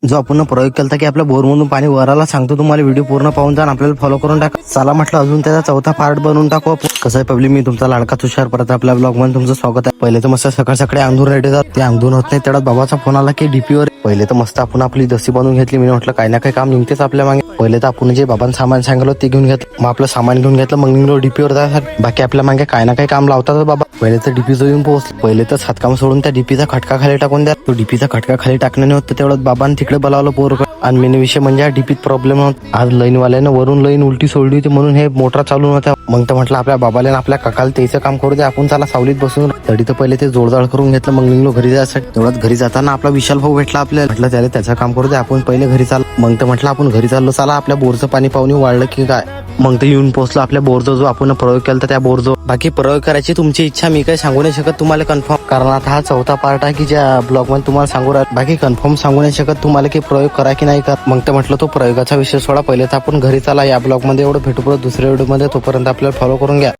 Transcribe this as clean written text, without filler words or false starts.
जो आपण प्रयोग केला की आपल्या बोरमधून पाणी वराला सांगतो. तुम्हाला व्हिडिओ पूर्ण पाहून जा, आपल्याला फॉलो करून टाका. चला म्हटलं अजून त्याचा चौथा पार्ट बनवून टाकू. कसं आहे पब्लिक, मी तुमचा लाडका तुषार परत आपल्या ब्लॉग मध्ये तुमचं स्वागत आहे. पहिले तर मस्त सकाळ सकाळी अंधून रेडी जात, ते अंधून होत नाही तेवढ्यात बाबाचा फोन आला की डीपीवर. पहिले तर मस्त आपण आपली दसी बनवून घेतली. मी म्हटलं काही ना काही काम निघतेच आपल्या मागे. पहिले तर आपण जे बाबांना सामान सांगितलं ते घेऊन घेतलं, मग आपलं सामान घेऊन घेतलं, मग निघलो डीपीवर जायसाठी. बाकी आपल्या मागे काही ना काही काम लावतात बाबा. पहिले तर डीपीचं येऊन पोहोचलं. पहिले तर हातकाम सोडून त्या डीपीचा खटका खाली टाकून द्या. तो डीपीचा खटका खाली टाकण्याने होतं तेवढं बाबांनी तिकडे बोलावलं पोर. आणि मेन विषय म्हणजे डीपीत प्रॉब्लेम होता. आज लाईनवाल्यानं वरून लाईन उलटी सोडली होती म्हणून हे मोटर चालू नव्हत्या. मग तर म्हटलं आपल्या बाबाला आपल्या काकाला त्याचं काम करू दे, आपण चला सावलीत बसून. तरी तर पहिले ते जोडजाड करून घेतलं, मग निघलो घरी जायसाठी. तेवढ्यात घरी जाताना आपला विशाल भाऊ भेटला आपल्याला. म्हटलं त्याला त्याचं काम करू दे, आपण पहिले घरी चाल. मग तर म्हटलं आपण घरी चाललो, चला आपल्या बोरचं पाणी पाहुणे वाढलं की काय. मग ते येऊन पोहोचलो आपल्या बोरचा जो आपण प्रयोग केला त्या बोरजो. बाकी प्रयोग करायची तुमची इच्छा, मी काही सांगू नाही शकत तुम्हाला कन्फर्म, कारण आता हा चौथा पार्ट आहे की ज्या ब्लॉग मध्ये तुम्हाला सांगू राहिलो. बाकी कन्फर्म सांगू नाही शकत तुम्हाला की प्रयोग करा की नाही करा. मग तर म्हटलं तो प्रयोगाचा विषय सोडा, पहिले तर आपण घरी चला. या ब्लॉग मध्ये एवढं भेटू परत दुसऱ्या व्हिडिओ मध्ये, तोपर्यंत आपल्याला फॉलो करून घ्या.